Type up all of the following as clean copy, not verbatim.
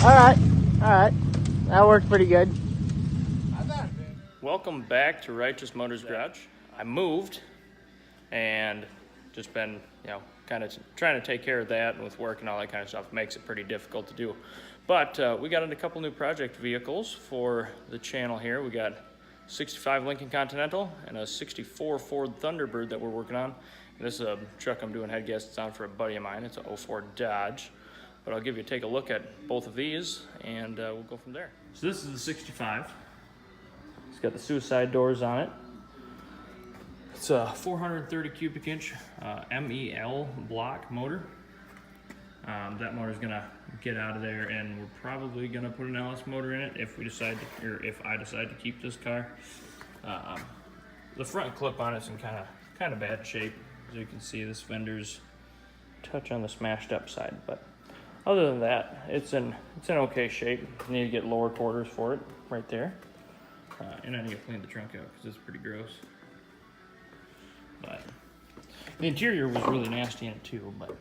Alright, that worked pretty good. Welcome back to Righteous Motors Garage. I moved and just been, kind of trying to take care of that, and with work and all that kind of stuff, makes it pretty difficult to do. But we got into a couple new project vehicles for the channel here. We got 65 Lincoln Continental and a 64 Ford Thunderbird that we're working on. And this is a truck I'm doing head gaskets on for a buddy of mine. It's a 04 Dodge. But I'll give you take a look at both of these, and we'll go from there. So this is the 65. It's got the suicide doors on it. It's a 430 cubic inch MEL block motor. That motor's gonna get out of there, and we're probably gonna put an LS motor in it if we decide to, or if I decide to keep this car. The front clip on it's in kind of bad shape. As you can see, this fender's touch on the smashed up side, but other than that, it's in okay shape. You need to get lower quarters for it right there. And I need to clean the trunk out because it's pretty gross. But the interior was really nasty in it too, but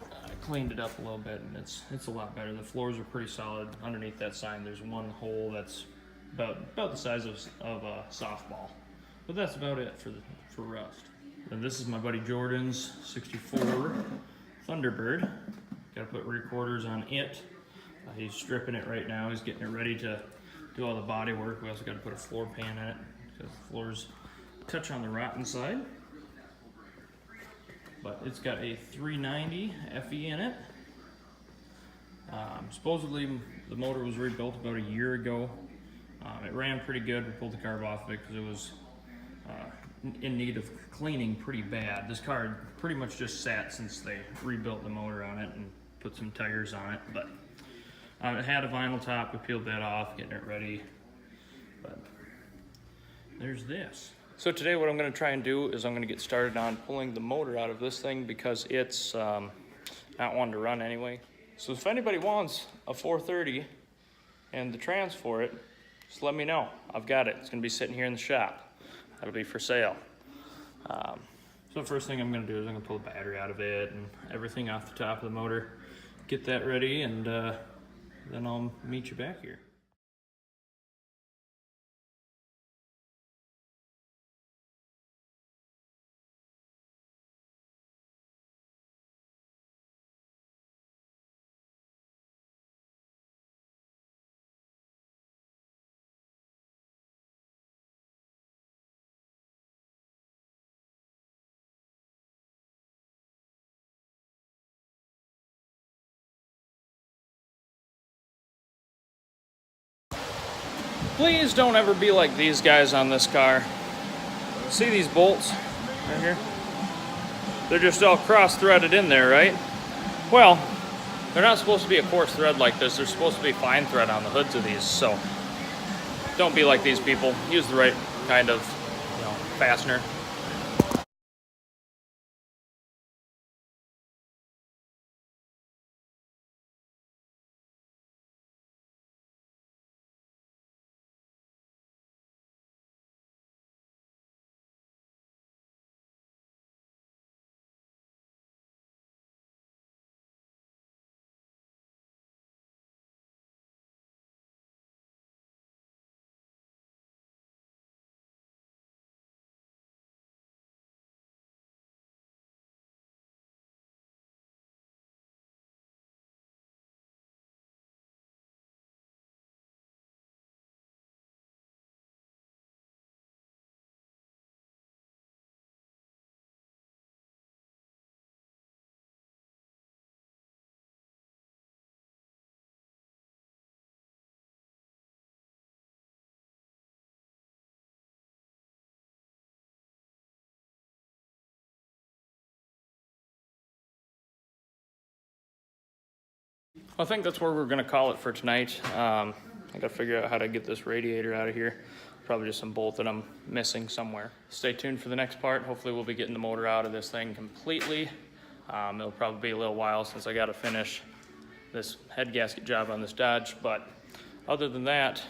I cleaned it up a little bit, and it's a lot better. The floors are pretty solid. Underneath that sign, there's one hole that's about the size of a softball. But that's about it for rust. And this is my buddy Jordan's 64 Thunderbird. Got to put rear quarters on it. He's stripping it right now. He's getting it ready to do all the body work. We also got to put a floor pan in it because the floors touch on the rotten side. But it's got a 390 FE in it. Supposedly the motor was rebuilt about a year ago. It ran pretty good. We pulled the carb off of it because it was in need of cleaning pretty bad. This car pretty much just sat since they rebuilt the motor on it and put some tires on it. But it had a vinyl top. We peeled that off, getting it ready. But there's this. So today what I'm going to try and do is I'm going to get started on pulling the motor out of this thing because it's not wanting to run anyway. So if anybody wants a 430 and the trans for it, just let me know. I've got it. It's going to be sitting here in the shop. That'll be for sale. So the first thing I'm going to do is I'm going to pull the battery out of it and everything off the top of the motor, get that ready, and then I'll meet you back here. Please don't ever be like these guys on this car. See these bolts right here? They're just all cross-threaded in there, right? Well, they're not supposed to be a coarse thread like this. They're supposed to be fine thread on the hoods of these, so don't be like these people. Use the right kind of, fastener. I think that's where we're gonna call it for tonight. I gotta figure out how to get this radiator out of here. Probably just some bolt that I'm missing somewhere. Stay tuned for the next part. Hopefully we'll be getting the motor out of this thing completely. It'll probably be a little while since I gotta finish this head gasket job on this Dodge, but other than that,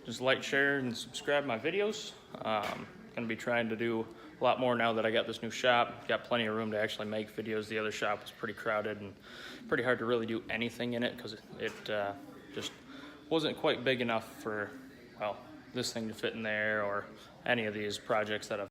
just like, share, and subscribe my videos. Gonna be trying to do a lot more now that I got this new shop. Got plenty of room to actually make videos. The other shop was pretty crowded and pretty hard to really do anything in it because it just wasn't quite big enough for, well, this thing to fit in there or any of these projects that I've